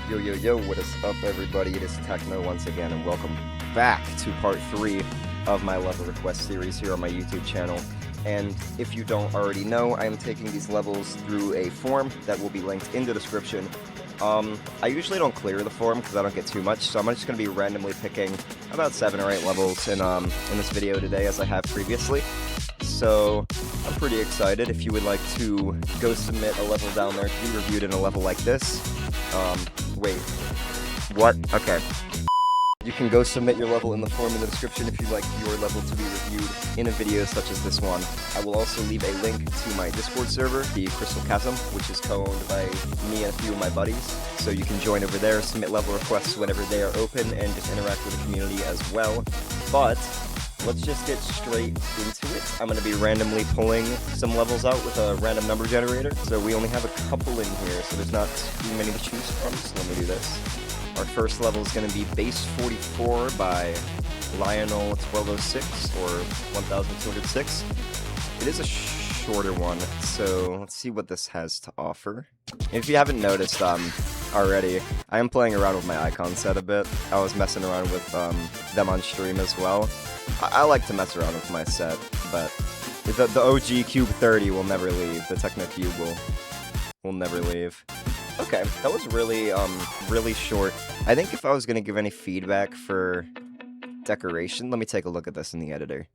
Yo, yo, yo, what is up, everybody? It is Techno once again, and welcome back to part 3 of my level request series here on my YouTube channel. And if you don't already know, I am taking these levels through a form that will be linked in the description. I usually don't clear the form because I don't get too much, so I'm just going to be randomly picking about 7 or 8 levels in this video today, as I have previously. So, I'm pretty excited. If you would like to go submit a level down there to be reviewed in a level like this, wait, what? Okay. You can go submit your level in the form in the description if you'd like your level to be reviewed in a video such as this one. I will also leave a link to my Discord server, the Chasm, which is co-owned by me and a few of my buddies. So you can join over there, submit level requests whenever they are open, and just interact with the community as well. But let's just get straight into it. I'm going to be randomly pulling some levels out with a random number generator. So we only have a couple in here, so there's not too many to choose from, so let me do this. Our first level is going to be Base 44 by Lionel 1206, or 1206. It is a shorter one, so let's see what this has to offer. If you haven't noticed already, I am playing around with my icon set a bit. I was messing around with them on stream as well. I like to mess around with my set, but the OG Cube 30 will never leave. The Techno Cube will never leave. Okay, that was really short. I think if I was gonna give any feedback for decoration, let me take a look at this in the editor.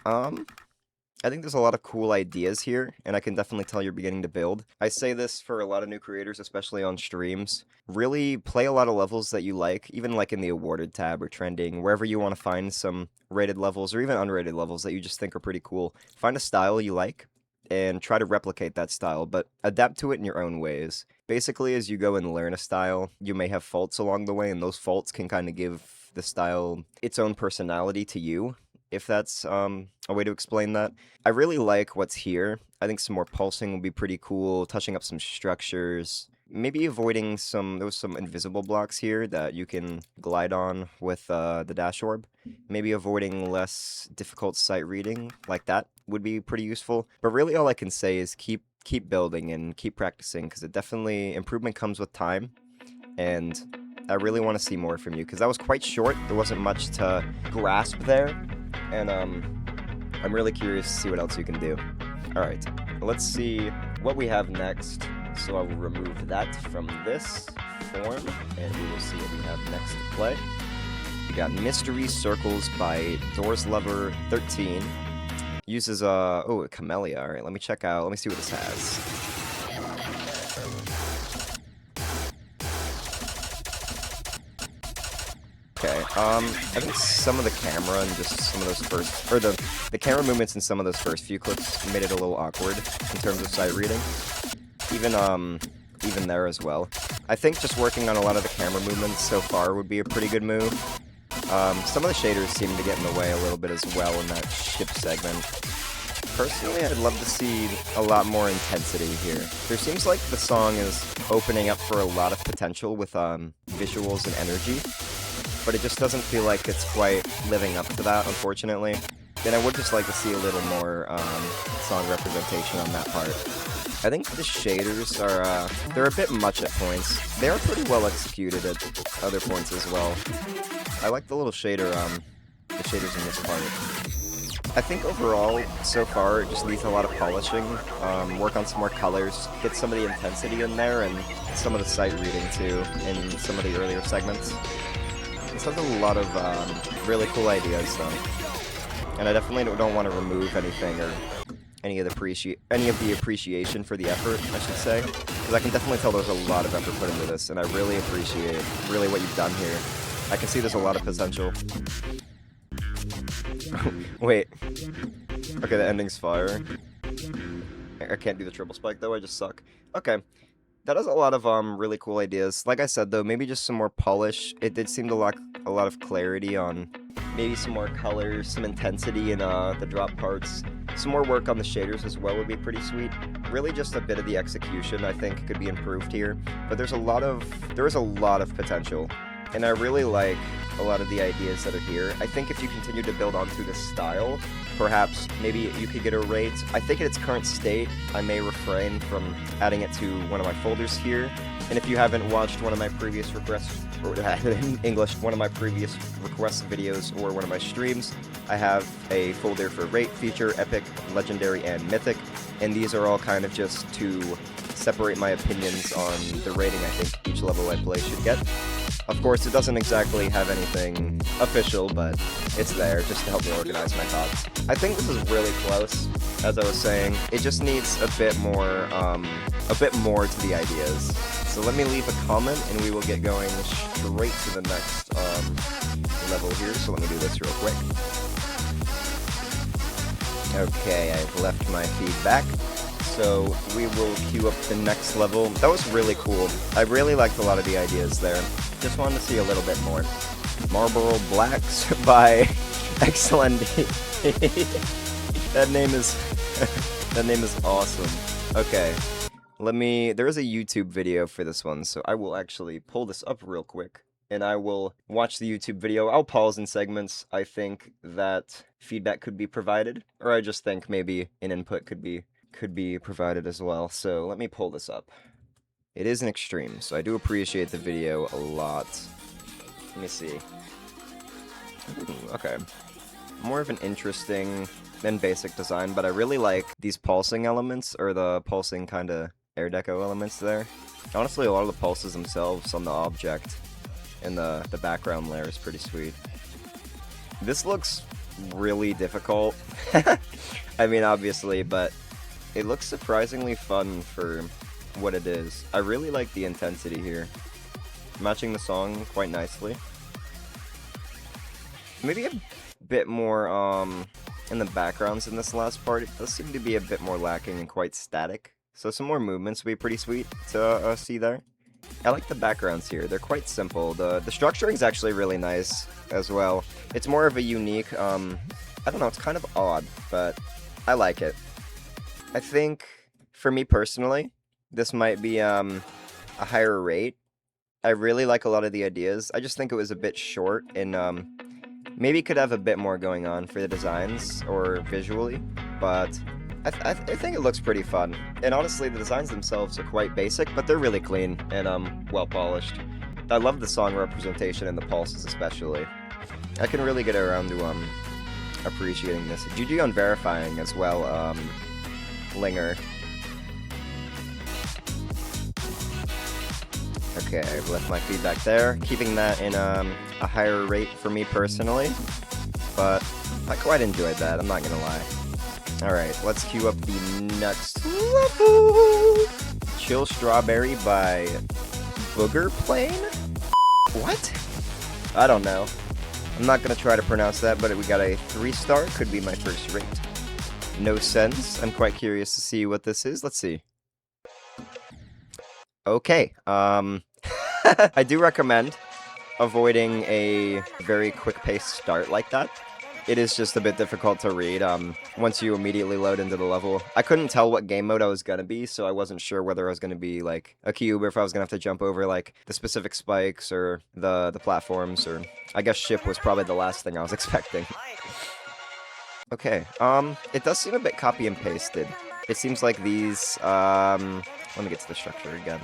I think there's a lot of cool ideas here, and I can definitely tell you're beginning to build. I say this for a lot of new creators, especially on streams. Really play a lot of levels that you like, even like in the awarded tab or trending, wherever you want to find some rated levels or even unrated levels that you just think are pretty cool. Find a style you like and try to replicate that style, but adapt to it in your own ways. Basically, as you go and learn a style, you may have faults along the way, and those faults can kind of give the style its own personality to you, if that's a way to explain that. I really like what's here. I think some more pulsing would be pretty cool, touching up some structures, maybe avoiding there was some invisible blocks here that you can glide on with the dash orb. Maybe avoiding less difficult sight reading, like that, would be pretty useful. But really all I can say is keep building and keep practicing, because improvement comes with time, and I really want to see more from you, because that was quite short. There wasn't much to grasp there, and I'm really curious to see what else you can do. Alright, let's see what we have next. So I will remove that from this form, and we will see what we have next to play. We got Mystery Circles by Doors Lover 13. Uses a camellia. Alright, let me check out. Let me see what this has. Okay, I think some of the camera and just some of those first, or the camera movements in some of those first few clips made it a little awkward in terms of sight reading. Even there as well. I think just working on a lot of the camera movements so far would be a pretty good move. Some of the shaders seem to get in the way a little bit as well in that ship segment. Personally, I'd love to see a lot more intensity here. There seems like the song is opening up for a lot of potential with visuals and energy, but it just doesn't feel like it's quite living up to that, unfortunately. Then I would just like to see a little more song representation on that part. I think the shaders are, they're a bit much at points. They are pretty well executed at other points as well. I like the little shaders in this part. I think overall, so far, it just needs a lot of polishing, work on some more colors, get some of the intensity in there, and some of the sight reading too, in some of the earlier segments. This has a lot of really cool ideas, though. And I definitely don't want to remove anything or any of the appreciation for the effort, I should say, because I can definitely tell there's a lot of effort put into this, and I really appreciate what you've done here. I can see there's a lot of potential. Wait. Okay, the ending's fire. I can't do the triple spike though, I just suck. Okay. That has a lot of really cool ideas. Like I said though, maybe just some more polish. It did seem to lack a lot of clarity on maybe some more colors, some intensity in the drop parts. Some more work on the shaders as well would be pretty sweet. Really just a bit of the execution I think could be improved here. But there is a lot of potential. And I really like a lot of the ideas that are here. I think if you continue to build onto this style, perhaps maybe you could get a rate. I think in its current state, I may refrain from adding it to one of my folders here. And if you haven't watched one of my previous requests, or in English, one of my previous request videos or one of my streams, I have a folder for rate, feature, epic, legendary, and mythic. And these are all kind of just to separate my opinions on the rating I think each level I play should get. Of course, it doesn't exactly have anything official, but it's there just to help me organize my thoughts. I think this is really close, as I was saying. It just needs a bit more to the ideas. So let me leave a comment, and we will get going straight to the next level here. So let me do this real quick. Okay, I've left my feedback. So we will queue up the next level. That was really cool. I really liked a lot of the ideas there. Just wanted to see a little bit more. Marlboro Blacks by Excellendy. That name is awesome. Okay. There is a YouTube video for this one, so I will actually pull this up real quick. And I will watch the YouTube video. I'll pause in segments. I think that feedback could be provided. Or I just think maybe an input could be provided as well. So let me pull this up. It is an extreme, so I do appreciate the video a lot. Let me see. Ooh, okay. More of an interesting than basic design, but I really like these pulsing elements, or the pulsing kind of air deco elements there. Honestly, a lot of the pulses themselves on the object and the background layer is pretty sweet. This looks really difficult. I mean, obviously, but it looks surprisingly fun for what it is. I really like the intensity here. Matching the song quite nicely. Maybe a bit more in the backgrounds in this last part. It does seem to be a bit more lacking and quite static. So some more movements would be pretty sweet to see there. I like the backgrounds here. They're quite simple. The structuring is actually really nice as well. It's more of a unique, I don't know, it's kind of odd, but I like it. I think, for me personally, this might be a higher rate. I really like a lot of the ideas. I just think it was a bit short, and maybe could have a bit more going on for the designs, or visually, but I think it looks pretty fun. And honestly, the designs themselves are quite basic, but they're really clean and well polished. I love the song representation and the pulses especially. I can really get around to appreciating this. GG on verifying as well, Linger. Okay, I've left my feedback there, keeping that in a higher rate for me personally, but I quite enjoyed that, I'm not gonna lie. Alright, let's queue up the next level! Chill Strawberry by Booger Plane? What? I don't know. I'm not gonna try to pronounce that, but we got a 3-star, could be my first rate. No sense. I'm quite curious to see what this is. Let's see. Okay, I do recommend avoiding a very quick-paced start like that. It is just a bit difficult to read once you immediately load into the level. I couldn't tell what game mode I was gonna be, so I wasn't sure whether I was gonna be like a cube or if I was gonna have to jump over like the specific spikes or the platforms, or I guess ship was probably the last thing I was expecting. Okay, it does seem a bit copy and pasted. It seems like these, let me get to the structure again.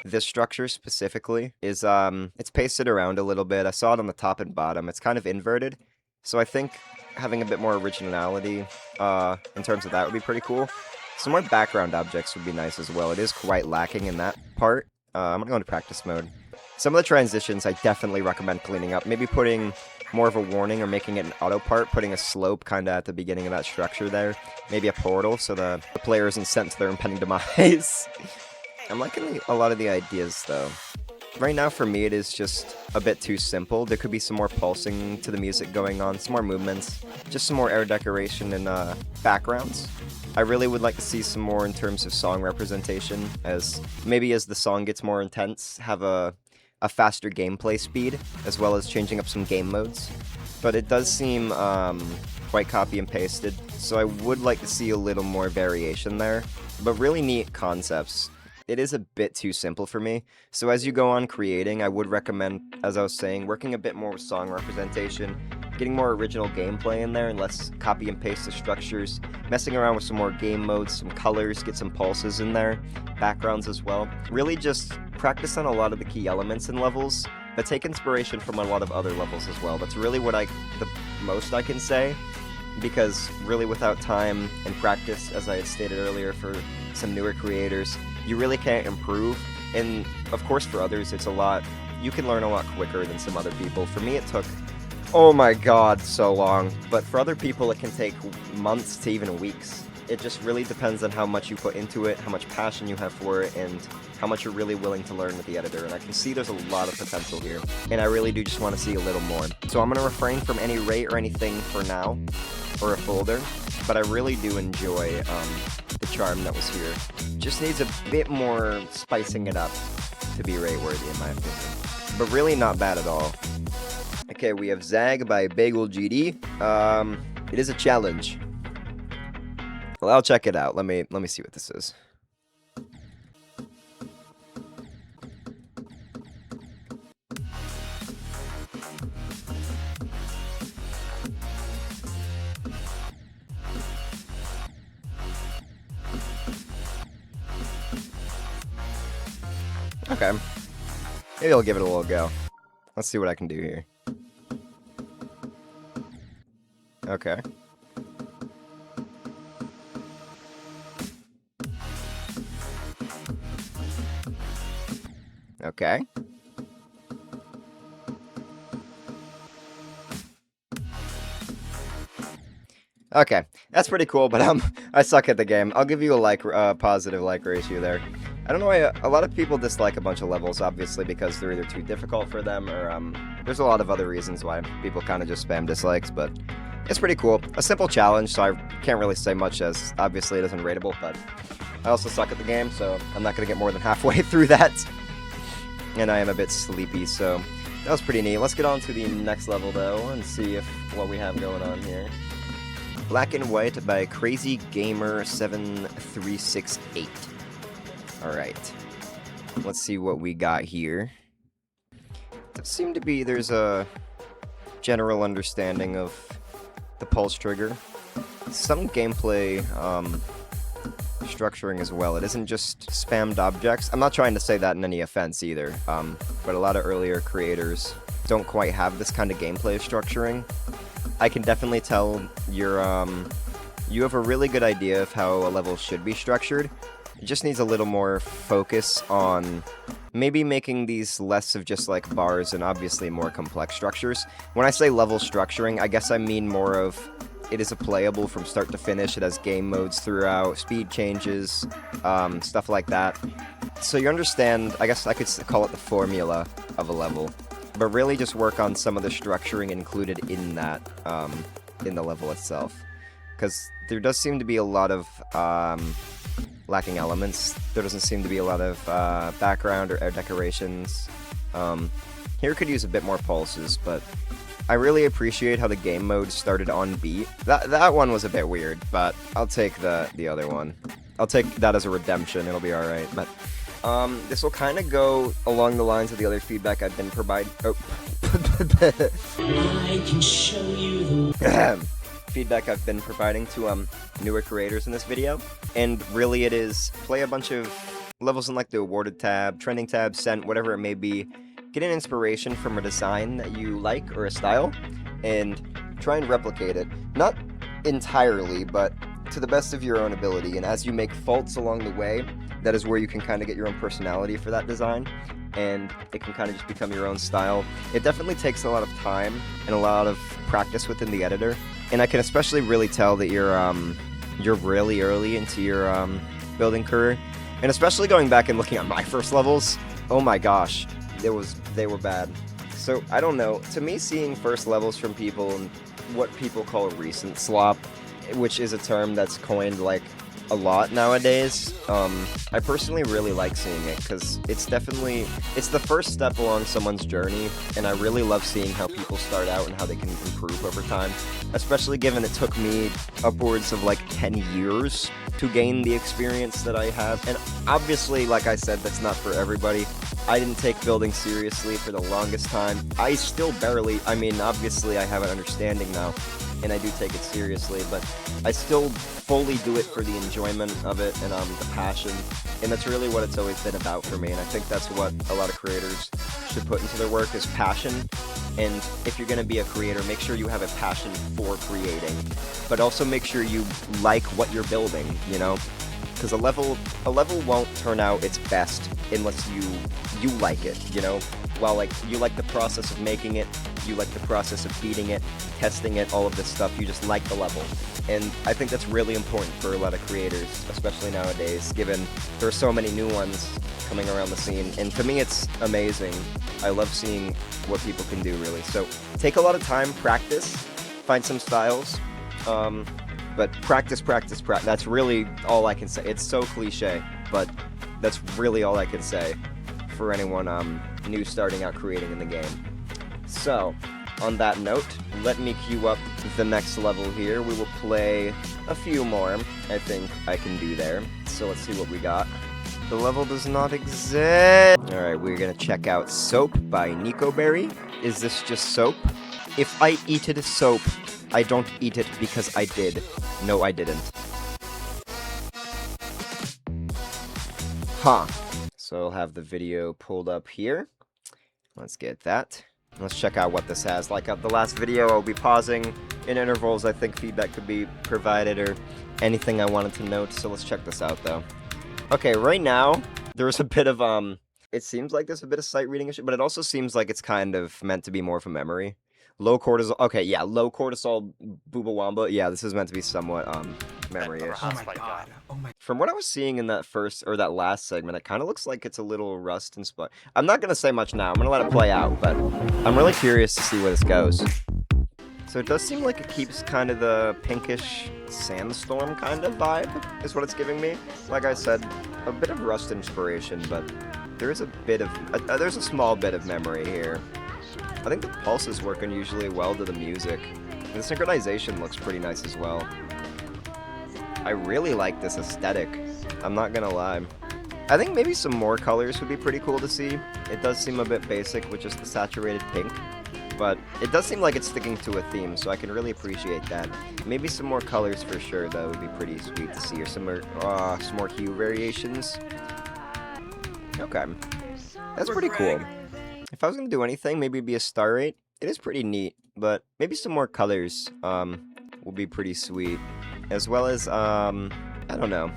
This structure specifically is, it's pasted around a little bit. I saw it on the top and bottom. It's kind of inverted. So I think having a bit more originality, in terms of that would be pretty cool. Some more background objects would be nice as well. It is quite lacking in that part. I'm gonna go into practice mode. Some of the transitions I definitely recommend cleaning up. Maybe putting more of a warning or making it an auto part, putting a slope kind of at the beginning of that structure there. Maybe a portal so the player isn't sent to their impending demise. I'm liking a lot of the ideas though. Right now for me it is just a bit too simple. There could be some more pulsing to the music going on, some more movements, just some more air decoration and backgrounds. I really would like to see some more in terms of song representation, as maybe as the song gets more intense, have a faster gameplay speed, as well as changing up some game modes. But it does seem quite copy and pasted, so I would like to see a little more variation there. But really neat concepts. it is a bit too simple for me. So as you go on creating, I would recommend, as I was saying, working a bit more with song representation, getting more original gameplay in there and less copy and paste the structures, messing around with some more game modes, some colors, get some pulses in there, backgrounds as well. Really just practice on a lot of the key elements in levels, but take inspiration from a lot of other levels as well. That's really the most I can say, because really without time and practice, as I had stated earlier, for some newer creators, you really can't improve. And of course for others, you can learn a lot quicker than some other people. For me, it took, oh my god, so long. But for other people, it can take months to even weeks. It just really depends on how much you put into it, how much passion you have for it, and how much you're really willing to learn with the editor. And I can see there's a lot of potential here, and I really do just want to see a little more. So I'm going to refrain from any rate or anything for now, or a folder, but I really do enjoy the charm that was here. Just needs a bit more spicing it up to be rate worthy in my opinion, but really not bad at all. Okay, we have Zag by Bagel GD. It is a challenge. Well, I'll check it out. Let me see what this is. Okay. Maybe I'll give it a little go. Let's see what I can do here. Okay. Okay. Okay, that's pretty cool, but I suck at the game. I'll give you a positive like ratio there. I don't know why a lot of people dislike a bunch of levels, obviously, because they're either too difficult for them, or there's a lot of other reasons why people kind of just spam dislikes, but it's pretty cool. A simple challenge, so I can't really say much, as obviously it isn't rateable, but I also suck at the game, so I'm not going to get more than halfway through that. And I am a bit sleepy, so that was pretty neat. Let's get on to the next level, though, and see what we have going on here. Black and White by Crazy Gamer 7368. Alright. Let's see what we got here. Does seem to be there's a general understanding of the pulse trigger. Some gameplay structuring as well. It isn't just spammed objects. I'm not trying to say that in any offense either, but a lot of earlier creators don't quite have this kind of gameplay structuring. I can definitely tell you have a really good idea of how a level should be structured. It just needs a little more focus on maybe making these less of just like bars and obviously more complex structures. When I say level structuring, I guess I mean more of it is a playable from start to finish. It has game modes throughout, speed changes, stuff like that. So you understand, I guess I could call it the formula of a level, but really just work on some of the structuring included in that, in the level itself. Because there does seem to be a lot of lacking elements. There doesn't seem to be a lot of background or air decorations. Here could use a bit more pulses, but I really appreciate how the game mode started on beat. That one was a bit weird, but I'll take the other one. I'll take that as a redemption. It'll be alright. But this will kind of go along the lines of the other feedback I've been providing. Oh. I can show you the feedback I've been providing to newer creators in this video, and really it is play a bunch of levels in like the awarded tab, trending tab, sent, whatever it may be. Get an inspiration from a design that you like or a style, and try and replicate it. Not entirely, but to the best of your own ability. And as you make faults along the way, that is where you can kind of get your own personality for that design, and it can kind of just become your own style. It definitely takes a lot of time and a lot of practice within the editor, and I can especially really tell that you're really early into your building career, and especially going back and looking at my first levels. Oh my gosh. They were bad. So, I don't know. To me, seeing first levels from people and what people call recent slop, which is a term that's coined like a lot nowadays, I personally really like seeing it, because it's the first step along someone's journey, and I really love seeing how people start out and how they can improve over time, especially given it took me upwards of like 10 years to gain the experience that I have. And obviously, like I said, that's not for everybody. I didn't take building seriously for the longest time. I still barely, I mean, obviously I have an understanding now, and I do take it seriously, but I still fully do it for the enjoyment of it and the passion, and that's really what it's always been about for me, and I think that's what a lot of creators should put into their work is passion. And if you're going to be a creator, make sure you have a passion for creating, but also make sure you like what you're building, you know? Because a level won't turn out its best unless you like it, you know? While like you like the process of making it, you like the process of beating it, testing it, all of this stuff, you just like the level. And I think that's really important for a lot of creators, especially nowadays, given there are so many new ones coming around the scene. And to me, it's amazing. I love seeing what people can do, really. So take a lot of time, practice, find some styles, but practice. That's really all I can say. It's so cliche, but that's really all I can say for anyone new starting out creating in the game. So, on that note, let me queue up the next level here. We will play a few more. I think I can do there. So let's see what we got. The level does not exist. Alright, we're gonna check out Soap by Nico Berry. Is this just soap? If I eated soap, I don't eat it because I did. No, I didn't. Huh. So I'll have the video pulled up here. Let's get that. Let's check out what this has. Like the last video, I'll be pausing in intervals. I think feedback could be provided or anything I wanted to note. So let's check this out, though. Okay, right now, there's a bit of, it seems like there's a bit of sight reading issue, but it also seems like it's kind of meant to be more of a memory. Low cortisol, okay, yeah, low cortisol, booba wamba. Yeah, this is meant to be somewhat, memory-ish. Oh my god. Oh my. From what I was seeing in that first, or that last segment, it kind of looks like it's a little rust and spot. I'm not going to say much now. I'm going to let it play out, but I'm really curious to see where this goes. So it does seem like it keeps kind of the pinkish sandstorm kind of vibe, is what it's giving me. Like I said, a bit of rust inspiration, but there is a bit of, there's a small bit of memory here. I think the pulse is working usually well to the music. The synchronization looks pretty nice as well. I really like this aesthetic. I'm not gonna lie. I think maybe some more colors would be pretty cool to see. It does seem a bit basic with just the saturated pink, but it does seem like it's sticking to a theme, so I can really appreciate that. Maybe some more colors for sure, that would be pretty sweet to see, or some more hue variations. Okay. That's pretty cool. If I was gonna do anything, maybe it'd be a star rate. It is pretty neat, but maybe some more colors will be pretty sweet. As well as, I don't know.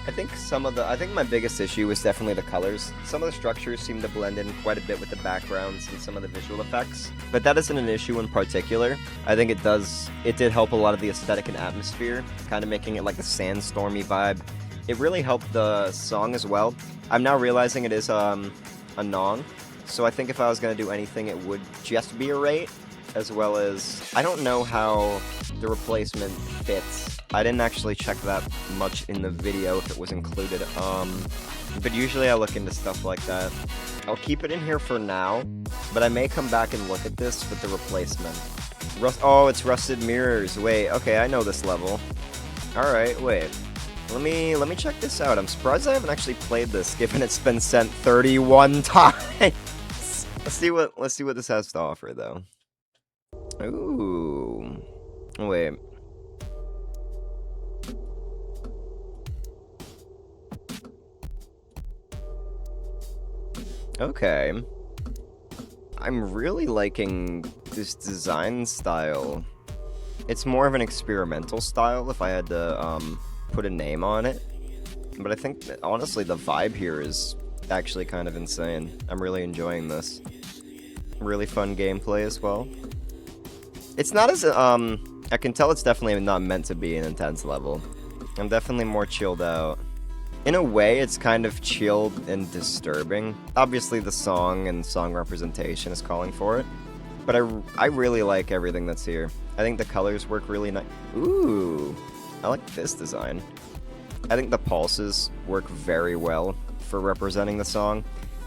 I think my biggest issue is definitely the colors. Some of the structures seem to blend in quite a bit with the backgrounds and some of the visual effects, but that isn't an issue in particular. I think it did help a lot of the aesthetic and atmosphere, kind of making it like the sandstormy vibe. It really helped the song as well. I'm now realizing it is a non. So I think if I was going to do anything, it would just be a rate, as well as, I don't know how the replacement fits. I didn't actually check that much in the video if it was included, but usually I look into stuff like that. I'll keep it in here for now, but I may come back and look at this with the replacement. Oh, it's Rusted Mirrors. Wait, okay, I know this level. Alright, wait. Let me check this out. I'm surprised I haven't actually played this, given it's been sent 31 times. Let's see what this has to offer, though. Ooh. Wait. Okay. I'm really liking this design style. It's more of an experimental style, if I had to, put a name on it. But I think, honestly, the vibe here is actually kind of insane. I'm really enjoying this. Really fun gameplay as well. It's not as, I can tell it's definitely not meant to be an intense level. I'm definitely more chilled out. In a way, it's kind of chilled and disturbing. Obviously, the song and song representation is calling for it. But I really like everything that's here. I think the colors work really nice. Ooh, I like this design. I think the pulses work very well for representing the song.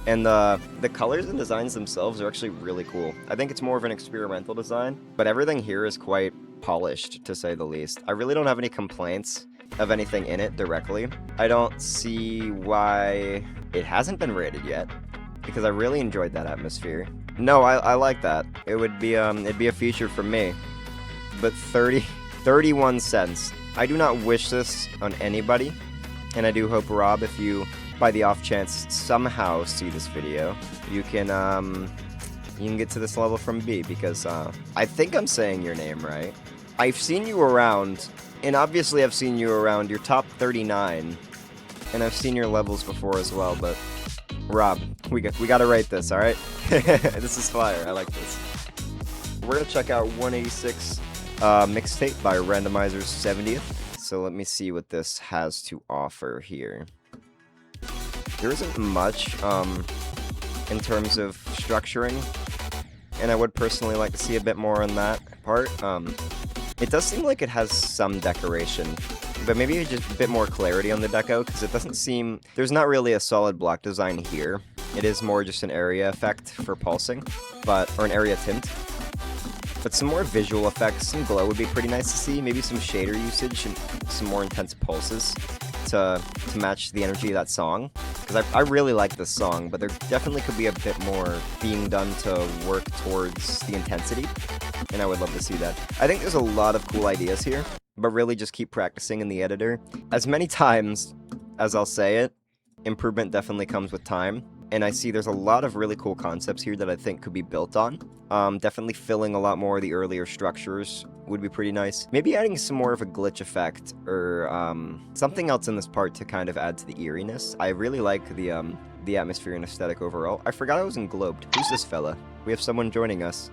And the colors and designs themselves are actually really cool. I think it's more of an experimental design, but everything here is quite polished, to say the least. I really don't have any complaints. of anything in it directly. I don't see why it hasn't been rated yet, because I really enjoyed that atmosphere. No, I like that. It would be it'd be a feature for me. But 31 cents. I do not wish this on anybody, and I do hope, Rob, if you, by the off chance, somehow see this video, you can get to this level from B, because I think I'm saying your name right. I've seen you around, and obviously I've seen you around your top 39, and I've seen your levels before as well, but Rob, we gotta rate this, alright? This is fire, I like this. We're gonna check out 186 Mixtape by Randomizer's 70th. So let me see what this has to offer here. There isn't much in terms of structuring, and I would personally like to see a bit more on that part. It does seem like it has some decoration, but maybe just a bit more clarity on the deco, because it doesn't seem... There's not really a solid block design here. It is more just an area effect for pulsing, or an area tint. But some more visual effects, some glow would be pretty nice to see. Maybe some shader usage and some more intense pulses to match the energy of that song. Because I really like this song, but there definitely could be a bit more being done to work towards the intensity. And I would love to see that. I think there's a lot of cool ideas here, but really just keep practicing in the editor. As many times as I'll say it, improvement definitely comes with time. And I see there's a lot of really cool concepts here that I think could be built on. Definitely filling a lot more of the earlier structures would be pretty nice. Maybe adding some more of a glitch effect, or something else in this part to kind of add to the eeriness. I really like the atmosphere and aesthetic overall. I forgot I was in Globed. Who's this fella? We have someone joining us.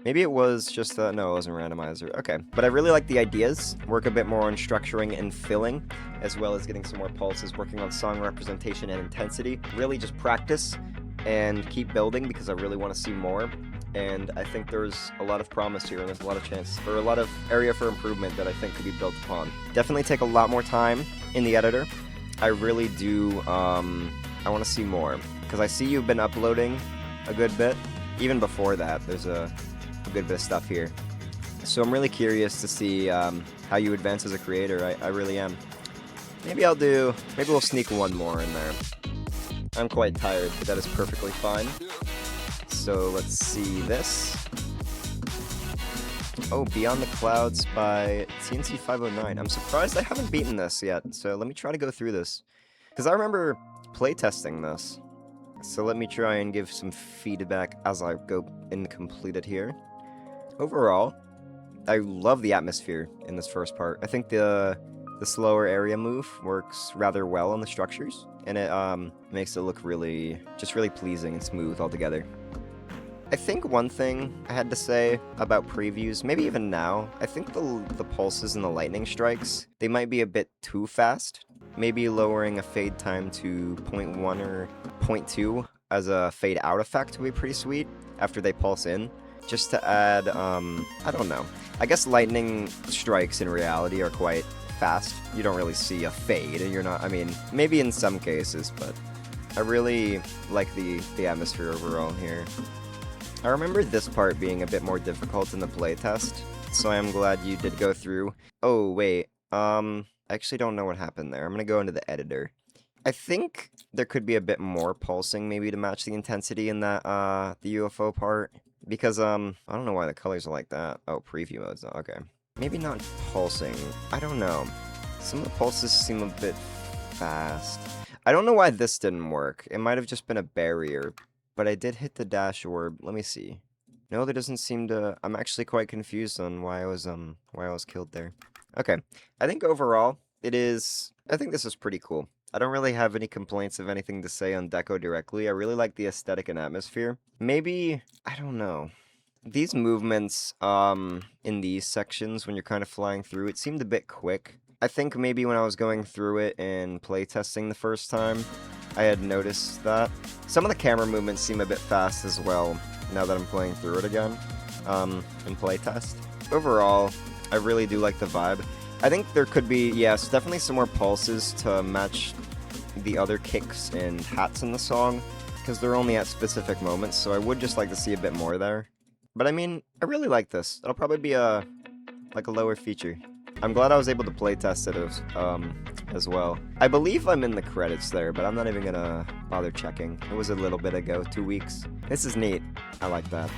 Maybe it was just, no, it wasn't Randomizer. Okay. But I really like the ideas. Work a bit more on structuring and filling, as well as getting some more pulses, working on song representation and intensity. Really just practice and keep building, because I really want to see more. And I think there's a lot of promise here, and there's a lot of chance, or a lot of area for improvement that I think could be built upon. Definitely take a lot more time in the editor. I really do, I want to see more, because I see you've been uploading a good bit. Even before that, there's a good bit of stuff here. So I'm really curious to see how you advance as a creator. I really am. Maybe we'll sneak one more in there. I'm quite tired, but that is perfectly fine. So let's see this. Oh, Beyond the Clouds by TNC 509. I'm surprised I haven't beaten this yet, so let me try to go through this. Because I remember playtesting this. So let me try and give some feedback as I go and complete it here. Overall, I love the atmosphere in this first part. I think the slower area move works rather well on the structures, and it makes it look really pleasing and smooth altogether. I think one thing I had to say about previews, maybe even now, I think the pulses and the lightning strikes, they might be a bit too fast. Maybe lowering a fade time to 0.1 or 0.2 as a fade out effect would be pretty sweet after they pulse in. Just to add, I don't know. I guess lightning strikes in reality are quite fast. You don't really see a fade, and you're not, I mean, maybe in some cases, but I really like the atmosphere overall here. I remember this part being a bit more difficult in the playtest, so I am glad you did go through. Oh, wait, I actually don't know what happened there. I'm gonna go into the editor. I think there could be a bit more pulsing, maybe to match the intensity in that, the UFO part. Because, I don't know why the colors are like that. Oh, preview mode's not, okay. Maybe not pulsing. I don't know. Some of the pulses seem a bit fast. I don't know why this didn't work. It might have just been a barrier. But I did hit the dash orb. Let me see. No, there doesn't seem to... I'm actually quite confused on why I was killed there. Okay. I think overall, it is... I think this is pretty cool. I don't really have any complaints of anything to say on deco directly. I really like the aesthetic and atmosphere. Maybe... I don't know. These movements, in these sections, when you're kind of flying through, it seemed a bit quick. I think maybe when I was going through it and playtesting the first time, I had noticed that. Some of the camera movements seem a bit fast as well, now that I'm playing through it again, in playtest. Overall, I really do like the vibe. I think there could be, yes, definitely some more pulses to match the other kicks and hats in the song, because they're only at specific moments, so I would just like to see a bit more there. But I mean, I really like this. It'll probably be like a lower feature. I'm glad I was able to playtest it as well. I believe I'm in the credits there, but I'm not even gonna bother checking. It was a little bit ago, 2 weeks. This is neat. I like that.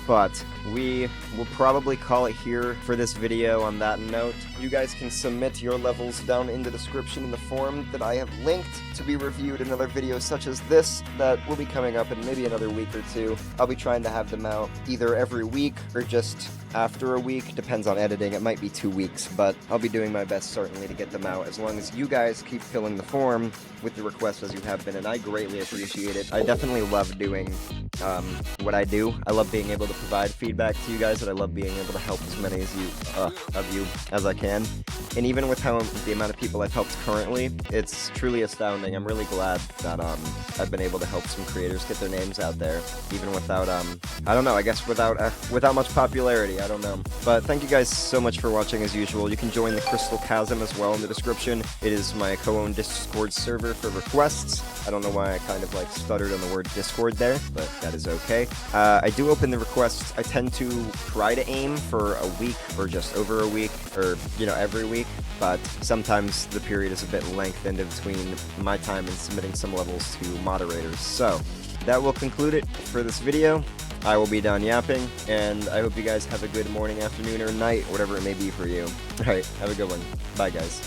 But we will probably call it here for this video on that note. You guys can submit your levels down in the description in the forum that I have linked to be reviewed in other videos such as this that will be coming up in maybe another week or two. I'll be trying to have them out either every week or just after a week. Depends on editing. It might be 2 weeks, but I'll be doing my best certainly to get them out as long as you guys keep filling the form with the requests as you have been, and I greatly appreciate it. I definitely love doing what I do. I love being able to provide feedback to you guys, and I love being able to help as many of you as I can. And even with the amount of people I've helped currently, it's truly astounding. I'm really glad that I've been able to help some creators get their names out there, even without I don't know, I guess without much popularity. I don't know. But thank you guys so much for watching as usual. You can join the Crystal Chasm as well in the description. It is my co-owned Discord server for requests. I don't know why I kind of like stuttered on the word Discord there, but that is okay. I do open the requests. I tend to try to aim for a week or just over a week, or every week, but sometimes the period is a bit lengthened in between my time and submitting some levels to moderators. So that will conclude it for this video. I will be done yapping, and I hope you guys have a good morning, afternoon, or night, whatever it may be for you. Alright, have a good one. Bye, guys.